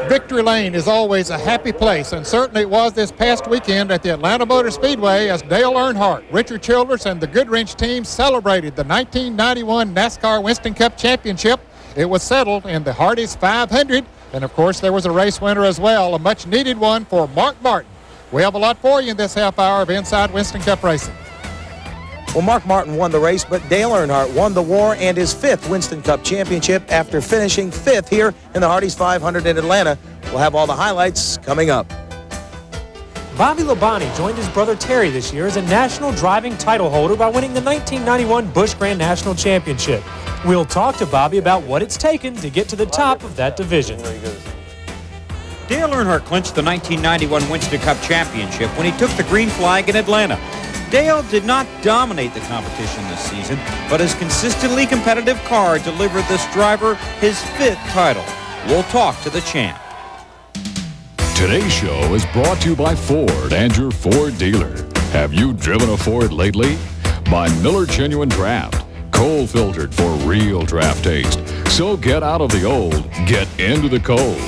Victory Lane is always a happy place, and certainly it was this past weekend at the Atlanta Motor Speedway as Dale Earnhardt, Richard Childress, and the Goodwrench team celebrated the 1991 NASCAR Winston Cup Championship. It was settled in the Hardees 500, and of course there was a race winner as well, a much-needed one for Mark Martin. We have a lot for you in this half hour of Inside Winston Cup Racing. Well, Mark Martin won the race, but Dale Earnhardt won the war and his 5th Winston Cup Championship after finishing 5th here in the Hardees 500 in Atlanta. We'll have all the highlights coming up. Bobby Labonte joined his brother Terry this year as a national driving title holder by winning the 1991 Busch Grand National Championship. We'll talk to Bobby about what it's taken to get to the top of that division. Dale Earnhardt clinched the 1991 Winston Cup Championship when he took the green flag in Atlanta. Dale did not dominate the competition this season, but his consistently competitive car delivered this driver his 5th title. We'll talk to the champ. Today's show is brought to you by Ford and your Ford dealer. Have you driven a Ford lately? By Miller Genuine Draft, cold filtered for real draft taste. So get out of the old, get into the cold.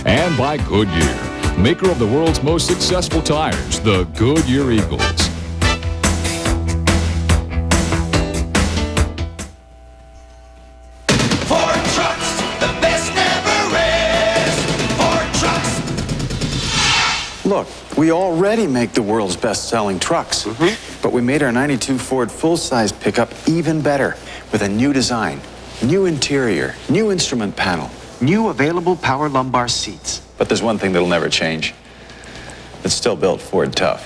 And by Goodyear, maker of the world's most successful tires, the Goodyear Eagles. Look, we already make the world's best-selling trucks, but we made our 92 Ford full-size pickup even better with a new design, new interior, new instrument panel, new available power lumbar seats. But there's one thing that'll never change. It's still built Ford tough.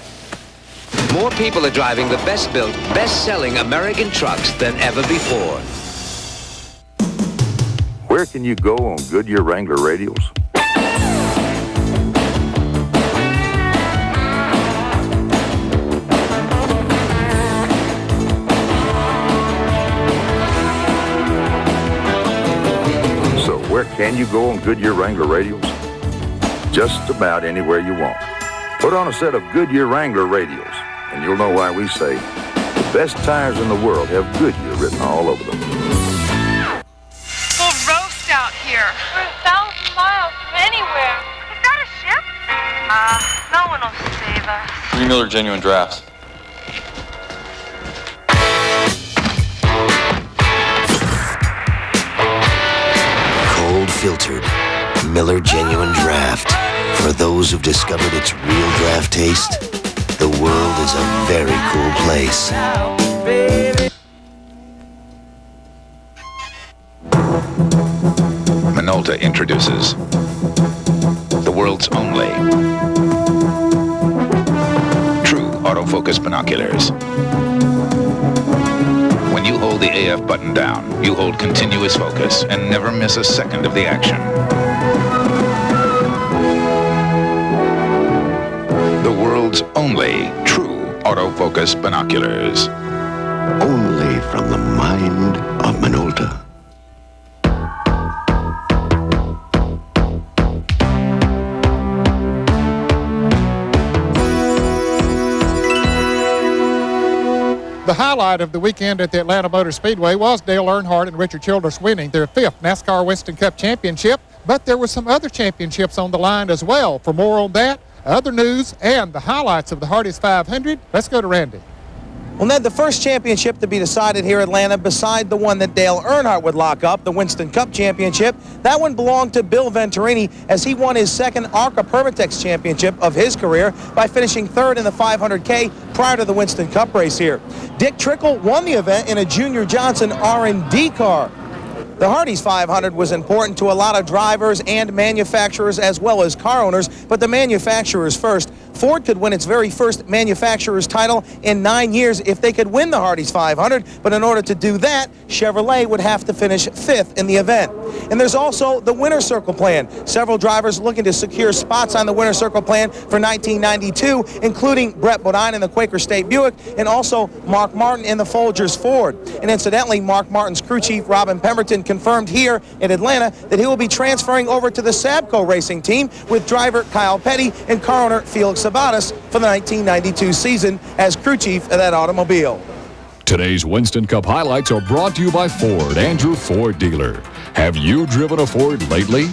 More people are driving the best-built, best-selling American trucks than ever before. Where can you go on Goodyear Wrangler radials? Where can you go on Goodyear Wrangler radials? Just about anywhere you want. Put on a set of Goodyear Wrangler radials, and you'll know why we say the best tires in the world have Goodyear written all over them. Full roast out here. We're 1,000 miles from anywhere. Is that a ship? No one will save us. 3 Miller Genuine Drafts. Filtered Miller Genuine Draft. For those who've discovered its real draft taste, the world is a very cool place. Minolta introduces the world's only true autofocus binoculars. When you hold the AF button down, you hold continuous focus and never miss a second of the action. The world's only true autofocus binoculars. Only from the mind of Minolta. The highlight of the weekend at the Atlanta Motor Speedway was Dale Earnhardt and Richard Childress winning their 5th NASCAR Winston Cup Championship, but there were some other championships on the line as well. For more on that, other news, and the highlights of the Hardees 500, let's go to Randy. Well, Ned, the first championship to be decided here in Atlanta, beside the one that Dale Earnhardt would lock up, the Winston Cup Championship, that one belonged to Bill Venturini as he won his 2nd ARCA Permatex Championship of his career by finishing 3rd in the 500K prior to the Winston Cup race here. Dick Trickle won the event in a Junior Johnson R&D car. The Hardees 500 was important to a lot of drivers and manufacturers as well as car owners, but the manufacturers first. Ford could win its very first manufacturer's title in 9 years if they could win the Hardees 500, but in order to do that, Chevrolet would have to finish 5th in the event. And there's also the Winner's Circle plan. Several drivers looking to secure spots on the Winner's Circle plan for 1992, including Brett Bodine in the Quaker State Buick, and also Mark Martin in the Folgers Ford. And incidentally, Mark Martin's crew chief, Robin Pemberton, confirmed here in Atlanta that he will be transferring over to the Sabco Racing team with driver Kyle Petty and car owner Felix Sabatas for the 1992 season as crew chief of that automobile. Today's Winston Cup highlights are brought to you by Ford and your Ford dealer. Have you driven a Ford lately?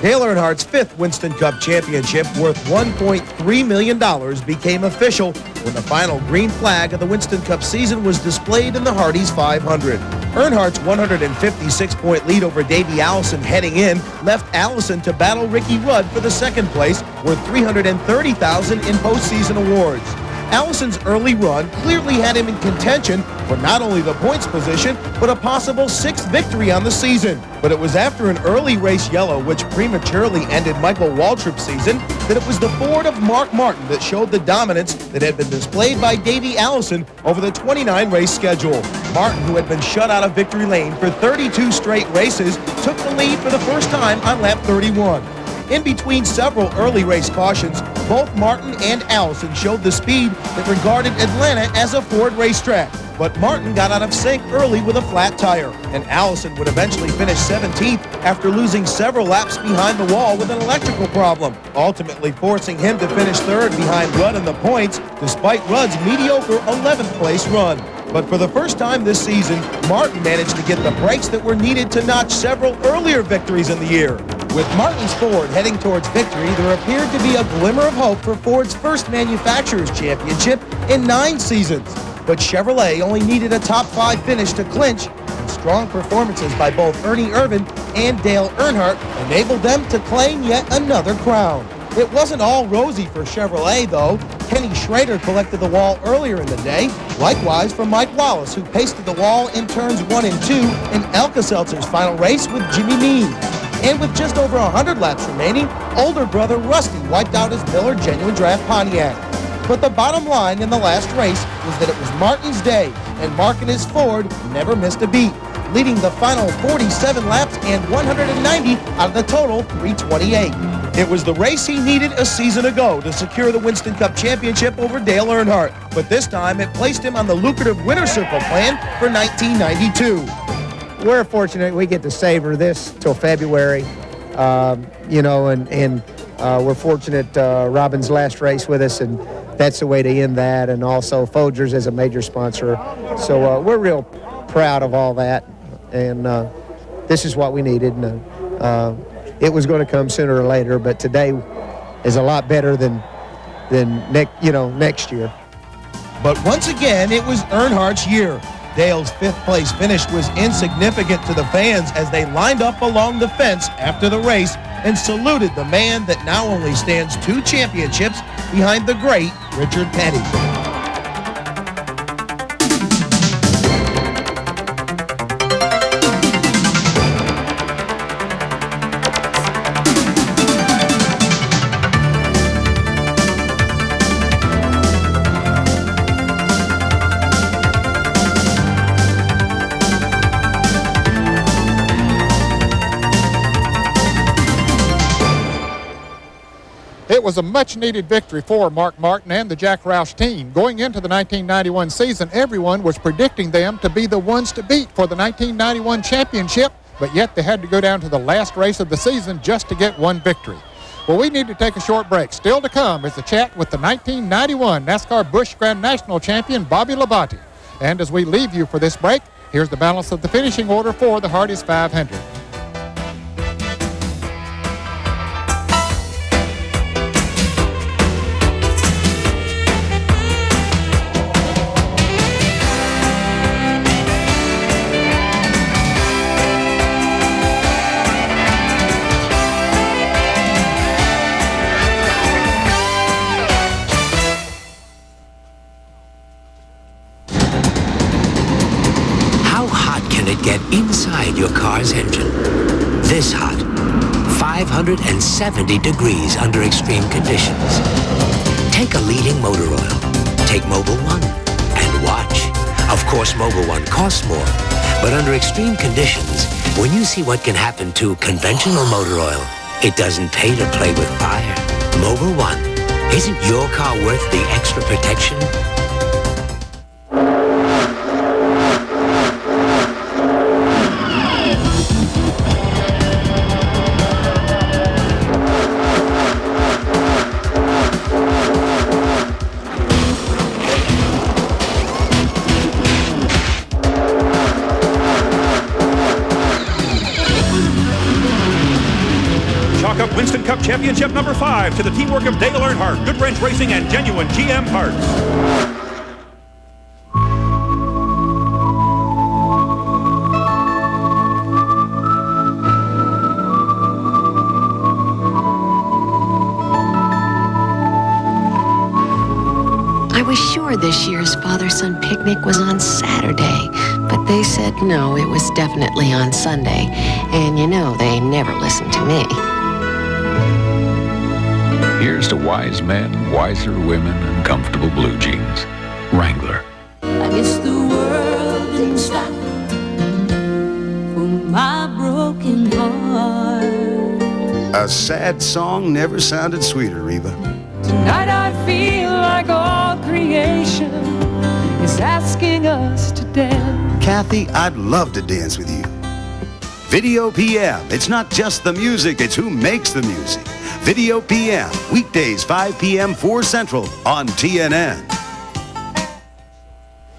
Dale Earnhardt's fifth Winston Cup championship, worth $1.3 million, became official when the final green flag of the Winston Cup season was displayed in the Hardees 500. Earnhardt's 156-point lead over Davey Allison heading in left Allison to battle Ricky Rudd for the second place, worth $330,000 in postseason awards. Allison's early run clearly had him in contention for not only the points position, but a possible sixth victory on the season. But it was after an early race yellow, which prematurely ended Michael Waltrip's season, that it was the Ford of Mark Martin that showed the dominance that had been displayed by Davey Allison over the 29-race schedule. Martin, who had been shut out of victory lane for 32 straight races, took the lead for the first time on lap 31. In between several early race cautions, both Martin and Allison showed the speed that regarded Atlanta as a Ford racetrack. But Martin got out of sync early with a flat tire, and Allison would eventually finish 17th after losing several laps behind the wall with an electrical problem, ultimately forcing him to finish third behind Rudd in the points, despite Rudd's mediocre 11th place run. But for the first time this season, Martin managed to get the breaks that were needed to notch several earlier victories in the year. With Martin's Ford heading towards victory, there appeared to be a glimmer of hope for Ford's first manufacturer's championship in 9 seasons. But Chevrolet only needed a top 5 finish to clinch, and strong performances by both Ernie Irvan and Dale Earnhardt enabled them to claim yet another crown. It wasn't all rosy for Chevrolet, though. Kenny Schrader collected the wall earlier in the day. Likewise for Mike Wallace, who pasted the wall in turns 1 and 2 in Alka-Seltzer's final race with Jimmy Means. And with just over 100 laps remaining, older brother Rusty wiped out his Miller Genuine Draft Pontiac. But the bottom line in the last race was that it was Martin's day, and Mark and his Ford never missed a beat, leading the final 47 laps and 190 out of the total 328. It was the race he needed a season ago to secure the Winston Cup Championship over Dale Earnhardt, but this time it placed him on the lucrative winner's circle plan for 1992. We're fortunate we get to savor this till February, and we're fortunate Robin's last race with us, and that's the way to end that, and also Folgers as a major sponsor. So we're real proud of all that, and this is what we needed. And, it was going to come sooner or later, but today is a lot better than next year. But once again, it was Earnhardt's year. Dale's 5th place finish was insignificant to the fans as they lined up along the fence after the race and saluted the man that now only stands 2 championships behind the great Richard Petty. It was a much-needed victory for Mark Martin and the Jack Roush team. Going into the 1991 season, everyone was predicting them to be the ones to beat for the 1991 championship, but yet they had to go down to the last race of the season just to get one victory. Well, we need to take a short break. Still to come is the chat with the 1991 NASCAR Busch Grand National champion, Bobby Labonte. And as we leave you for this break, here's the balance of the finishing order for the Hardees 500. Get inside your car's engine. This hot, 570 degrees under extreme conditions. Take a leading motor oil. Take Mobil 1 and watch. Of course, Mobil 1 costs more, but under extreme conditions, when you see what can happen to conventional motor oil, it doesn't pay to play with fire. Mobil 1. Isn't your car worth the extra protection? chalk up Winston Cup Championship number 5 to the teamwork of Dale Earnhardt, Good Wrench Racing, and Genuine GM Parts. I was sure this year's father-son picnic was on Saturday, but they said no, it was definitely on Sunday. And you know, they never listen to me. Here's to wise men, wiser women, and comfortable blue jeans. Wrangler. I guess the world didn't stop for my broken heart. A sad song never sounded sweeter, Reba. Tonight I feel like all creation is asking us to dance. Kathy, I'd love to dance with you. Video PM. It's not just the music, it's who makes the music. Video PM. Weekdays, 5 p.m., 4 Central on TNN.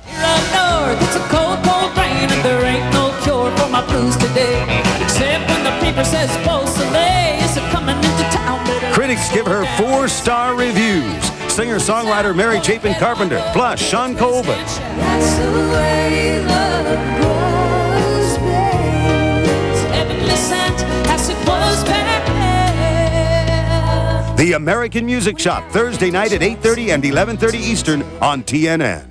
Here up north, it's a cold, cold rain, and there ain't no cure for my blues today. Except when the paper says Beau Soleil is coming into town. Critics give her 4-star reviews. Singer-songwriter Mary Chapin Carpenter, plus Sean Colvin. That's the way love grows, babe. Heavenly sent as it was back then. The American Music Shop, Thursday night at 8:30 and 11:30 Eastern on TNN.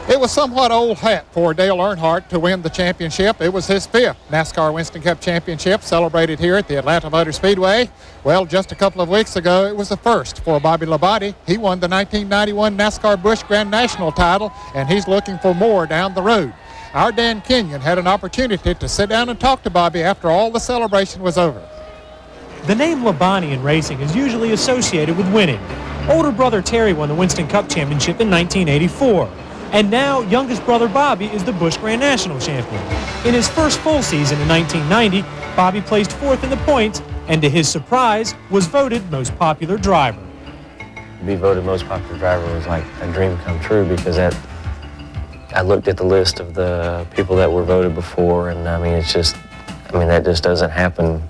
It was somewhat old hat for Dale Earnhardt to win the championship. It was his 5th NASCAR Winston Cup Championship, celebrated here at the Atlanta Motor Speedway. Well, just a couple of weeks ago, it was the first for Bobby Labonte. He won the 1991 NASCAR Busch Grand National title, and he's looking for more down the road. Our Dan Kenyon had an opportunity to sit down and talk to Bobby after all the celebration was over. The name Labonte in racing is usually associated with winning. Older brother Terry won the Winston Cup Championship in 1984. And now, youngest brother Bobby is the Busch Grand National champion. In his first full season in 1990, Bobby placed 4th in the points, and to his surprise, was voted most popular driver. To be voted most popular driver was like a dream come true, because I looked at the list of the people that were voted before, and that just doesn't happen.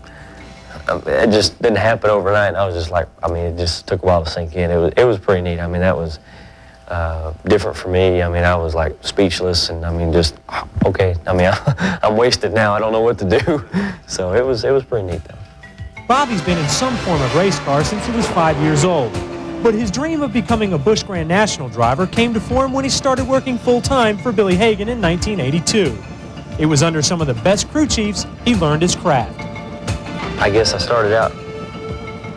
It just didn't happen overnight. I was just like, it just took a while to sink in. It was pretty neat. That was different for me. I was like speechless, and just okay. I'm wasted now. I don't know what to do. So it was pretty neat though. Bobby's been in some form of race car since he was 5 years old. But his dream of becoming a Busch Grand National driver came to form when he started working full-time for Billy Hagan in 1982. It was under some of the best crew chiefs he learned his craft. I guess I started out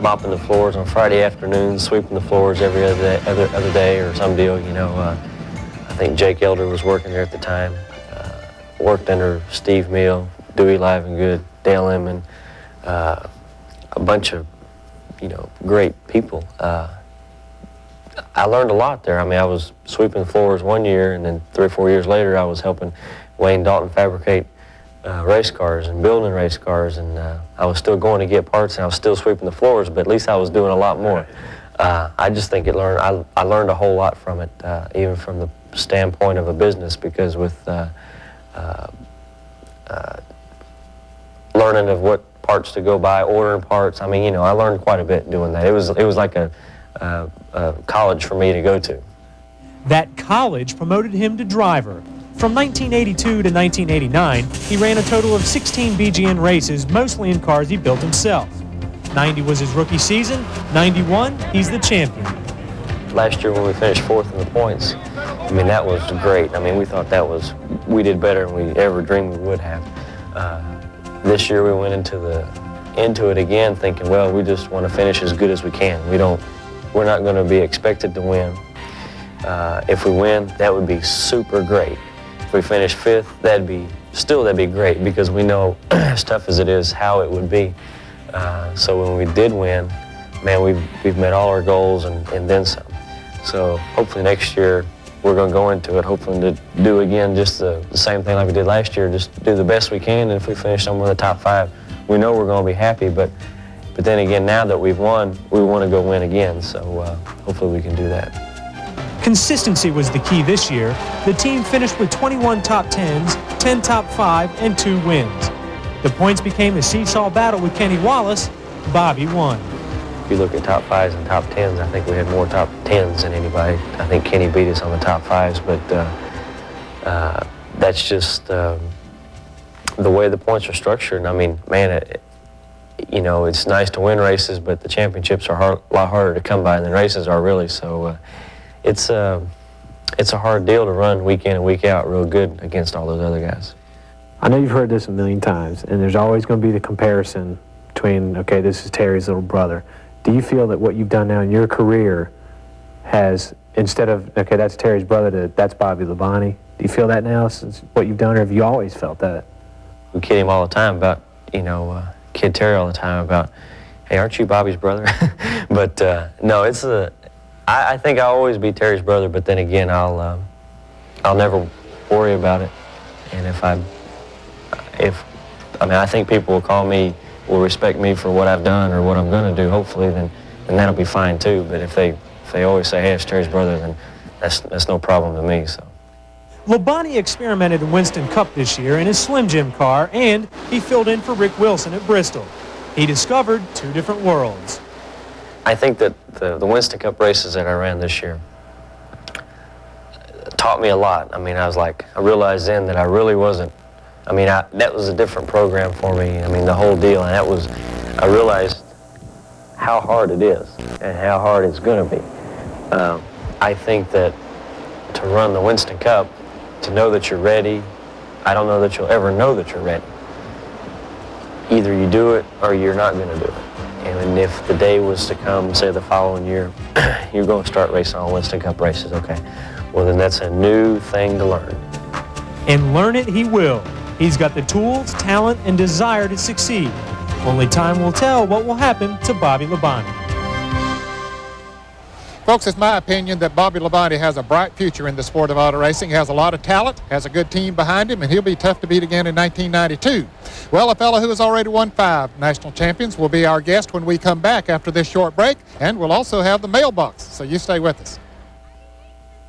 mopping the floors on Friday afternoons, sweeping the floors every other day or some deal, I think Jake Elder was working there at the time. Worked under Steve Meal, Dewey Livengood, Dale Inman, a bunch of, great people. I learned a lot there. I was sweeping floors one year, and then 3 or 4 years later, I was helping Wayne Dalton fabricate race cars and building race cars, and I was still going to get parts, and I was still sweeping the floors, but at least I was doing a lot more. I just think I learned a whole lot from it, even from the standpoint of a business, because with learning of what parts to go buy, ordering parts, I learned quite a bit doing that. It was like a college for me to go to. That college promoted him to driver. From 1982 to 1989, he ran a total of 16 BGN races, mostly in cars he built himself. 90 was his rookie season. 91, he's the champion. Last year when we finished 4th in the points, that was great. We thought we did better than we ever dreamed we would have. This year we went into it again thinking, well, we just want to finish as good as we can. We're not going to be expected to win. If we win, that would be super great. If we finish 5th, that'd be great, because we know, as tough as it is, how it would be. So when we did win, man, we've met all our goals and then some. So hopefully next year we're going to go into it hoping to do again just the same thing like we did last year, just do the best we can, and if we finish somewhere in the top 5, we know we're going to be happy. But then again, now that we've won, we want to go win again, so hopefully we can do that. Consistency was the key this year. The team finished with 21 top 10s, 10 top 5, and 2 wins. The points became a seesaw battle with Kenny Wallace. Bobby won. If you look at top 5s and top 10s, I think we had more top 10s than anybody. I think Kenny beat us on the top 5s, but that's just the way the points are structured. I mean, man, it's nice to win races, but the championships are a lot harder to come by than races are, really. So it's a hard deal to run week in and week out real good against all those other guys. I know you've heard this a million times, and there's always going to be the comparison between, okay, this is Terry's little brother. Do you feel that what you've done now in your career has, instead of, okay, that's Terry's brother, that's Bobby Labonte? Do you feel that now since what you've done, or have you always felt that? We kid him all the time about, kid Terry all the time about, hey, aren't you Bobby's brother? But no, I think I'll always be Terry's brother, but then again, I'll never worry about it. And I think people will respect me for what I've done or what I'm going to do, hopefully, then that'll be fine too. But if they always say, hey, it's Terry's brother, then that's no problem to me, so. Labonte experimented in Winston Cup this year in his Slim Jim car, and he filled in for Rick Wilson at Bristol. He discovered 2 different worlds. I think that the Winston Cup races that I ran this year taught me a lot. I mean, I realized then that I really wasn't, that was a different program for me. The whole deal, and I realized how hard it is and how hard it's going to be. I think that to run the Winston Cup, to know that you're ready, I don't know that you'll ever know that you're ready. Either you do it or you're not going to do it. And if the day was to come, say the following year, you're going to start racing all Winston Cup races, okay. Well, then that's a new thing to learn. And learn it he will. He's got the tools, talent, and desire to succeed. Only time will tell what will happen to Bobby Labonte. Folks, it's my opinion that Bobby Labonte has a bright future in the sport of auto racing. He has a lot of talent, has a good team behind him, and he'll be tough to beat again in 1992. Well, a fellow who has already won 5 national champions will be our guest when we come back after this short break, and we'll also have the mailbox, so you stay with us.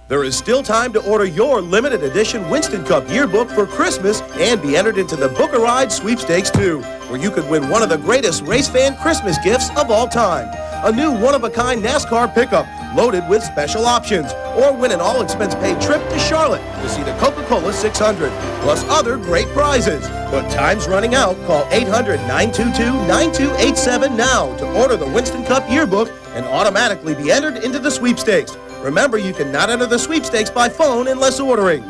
There is still time to order your limited edition Winston Cup yearbook for Christmas and be entered into the Book a Ride Sweepstakes 2, where you could win one of the greatest race fan Christmas gifts of all time. A new one-of-a-kind NASCAR pickup loaded with special options, or win an all-expense-paid trip to Charlotte to see the Coca-Cola 600, plus other great prizes. But time's running out. Call 800-922-9287 now to order the Winston Cup yearbook and automatically be entered into the sweepstakes. Remember, you cannot enter the sweepstakes by phone unless ordering.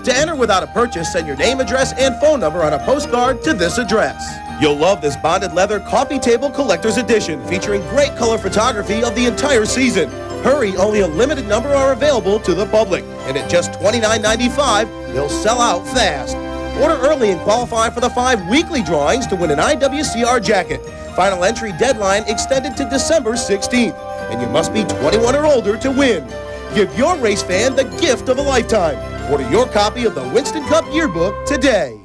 To enter without a purchase, send your name, address, and phone number on a postcard to this address. You'll love this bonded leather coffee table collector's edition featuring great color photography of the entire season. Hurry, only a limited number are available to the public, and at just $29.95, they'll sell out fast. Order early and qualify for the 5 weekly drawings to win an IWCR jacket. Final entry deadline extended to December 16th, and you must be 21 or older to win. Give your race fan the gift of a lifetime. Order your copy of the Winston Cup yearbook today.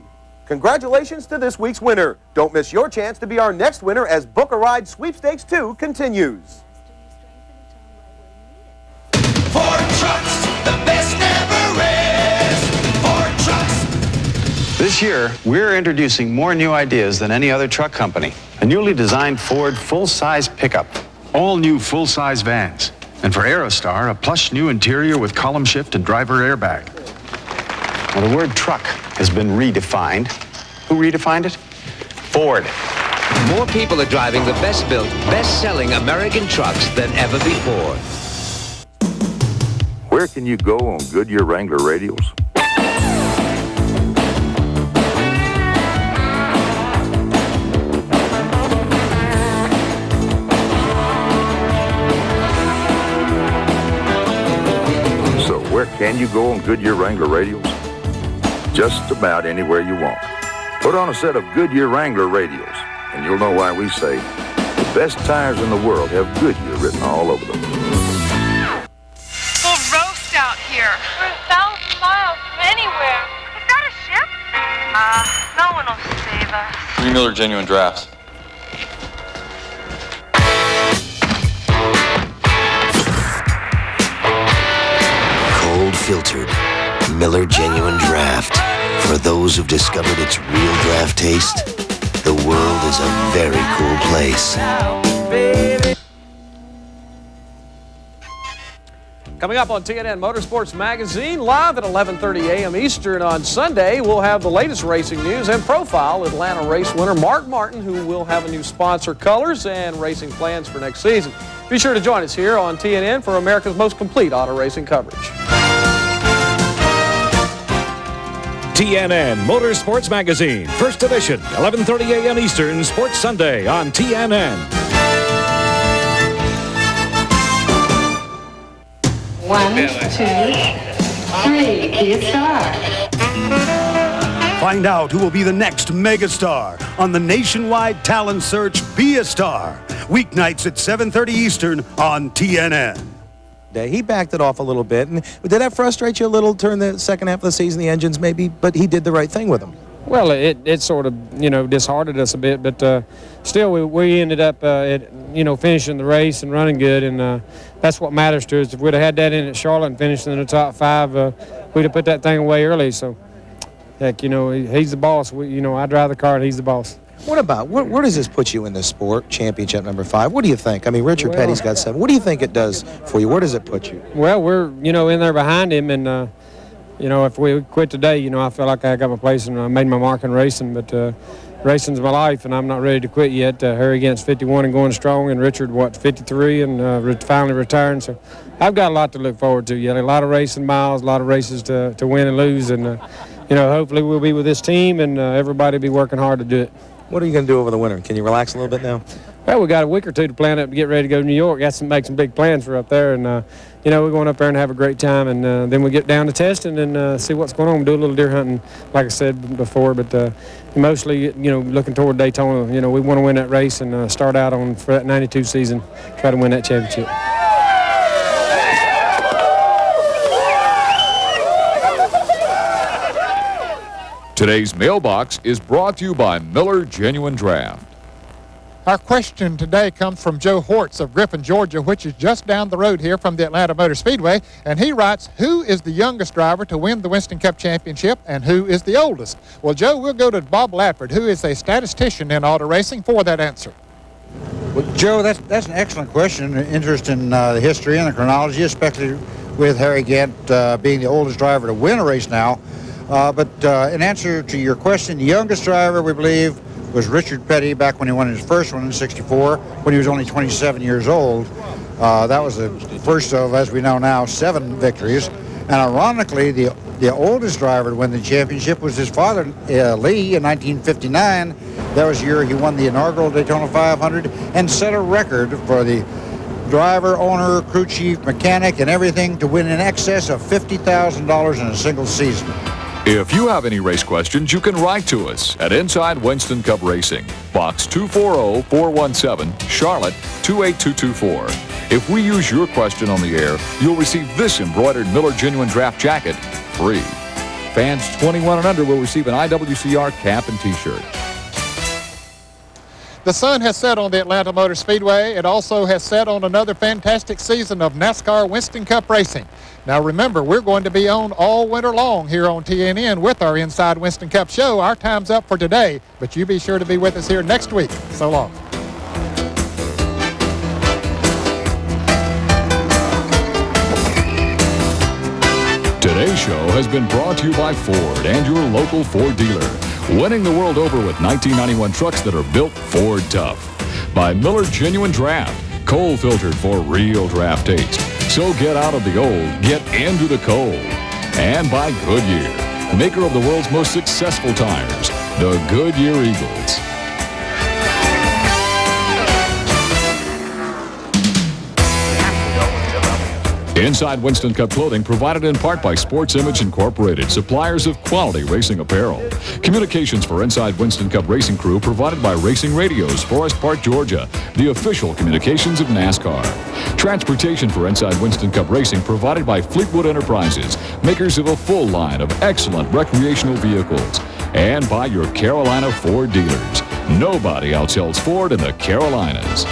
Congratulations to this week's winner. Don't miss your chance to be our next winner as Book a Ride Sweepstakes 2 continues. Ford Trucks, the best ever is. Ford Trucks. This year, we're introducing more new ideas than any other truck company. A newly designed Ford full-size pickup. All new full-size vans. And for Aerostar, a plush new interior with column shift and driver airbag. Well, the word truck has been redefined. Who redefined it? Ford. More people are driving the best-built, best-selling American trucks than ever before. Where can you go on Goodyear Wrangler radials? So where can you go on Goodyear Wrangler radials? Just about anywhere you want. Put on a set of Goodyear Wrangler radials, and you'll know why we say the best tires in the world have Goodyear written all over them. Full roast out here. We're 1,000 miles from anywhere. Is that a ship? No one will save us. 3 Miller Genuine Drafts. cold-filtered Miller Genuine Draft. For those who've discovered its real draft taste, the world is a very cool place. Coming up on TNN Motorsports Magazine, live at 11:30 a.m. Eastern on Sunday, we'll have the latest racing news and profile Atlanta race winner Mark Martin, who will have a new sponsor, colors, and racing plans for next season. Be sure to join us here on TNN for America's most complete auto racing coverage. TNN Motorsports Magazine, first edition, 11:30 a.m. Eastern, Sports Sunday on TNN. 1, 2, 3, key it start. Find out who will be the next megastar on the nationwide talent search Be a Star. Weeknights at 7:30 Eastern on TNN. He backed it off a little bit. And did that frustrate you a little during the second half of the season, the engines maybe? But he did the right thing with them. Well, it sort of, disheartened us a bit, but still we ended up, finishing the race and running good, and that's what matters to us. If we'd have had that in at Charlotte and finished in the top 5, we'd have put that thing away early. So, heck, he's the boss. I drive the car and he's the boss. What about, where does this put you in this sport, championship number 5? What do you think? I mean, Richard Petty's got 7. What do you think it does for you? Where does it put you? Well, we're, in there behind him, and, if we quit today, I feel like I got my place and I made my mark in racing, but racing's my life, and I'm not ready to quit yet. Harry Gant's 51 and going strong, and Richard, 53 and finally retiring. So I've got a lot to look forward to yet. A lot of racing miles, a lot of races to win and lose, and, hopefully we'll be with this team, and everybody will be working hard to do it. What are you going to do over the winter? Can you relax a little bit now? Well, we got a week or two to plan up to get ready to go to New York. Got to make some big plans for up there, and we're going up there and have a great time, and then we get down to testing and see what's going on. Do a little deer hunting, like I said before, but mostly, looking toward Daytona. We want to win that race and start out for that 92 season, try to win that championship. Today's mailbox is brought to you by Miller Genuine Draft. Our question today comes from Joe Hortz of Griffin, Georgia, which is just down the road here from the Atlanta Motor Speedway. And he writes, who is the youngest driver to win the Winston Cup Championship and who is the oldest? Well, Joe, we'll go to Bob Latford, who is a statistician in auto racing, for that answer. Well, Joe, that's an excellent question. Interest in the history and the chronology, especially with Harry Gant being the oldest driver to win a race now. But in answer to your question, the youngest driver, we believe, was Richard Petty back when he won his first one in '64, when he was only 27 years old. That was the first of, as we know now, 7 victories. And ironically, the oldest driver to win the championship was his father, Lee, in 1959. That was the year he won the inaugural Daytona 500 and set a record for the driver, owner, crew chief, mechanic, and everything to win in excess of $50,000 in a single season. If you have any race questions, you can write to us at Inside Winston Cup Racing, Box 240-417, Charlotte 28224. If we use your question on the air, you'll receive this embroidered Miller Genuine Draft jacket free. Fans 21 and under will receive an IWCR cap and T-shirt. The sun has set on the Atlanta Motor Speedway. It also has set on another fantastic season of NASCAR Winston Cup Racing. Now remember, we're going to be on all winter long here on TNN with our Inside Winston Cup show. Our time's up for today, but you be sure to be with us here next week. So long. Today's show has been brought to you by Ford and your local Ford dealer. Winning the world over with 1991 trucks that are built Ford tough. By Miller Genuine Draft, cold filtered for real draft taste. So get out of the old, get into the cold. And by Goodyear, maker of the world's most successful tires, the Goodyear Eagles. Inside Winston Cup clothing provided in part by Sports Image Incorporated, suppliers of quality racing apparel. Communications for Inside Winston Cup Racing crew provided by Racing Radios, Forest Park, Georgia, the official communications of NASCAR. Transportation for Inside Winston Cup Racing provided by Fleetwood Enterprises, makers of a full line of excellent recreational vehicles. And by your Carolina Ford dealers. Nobody outsells Ford in the Carolinas.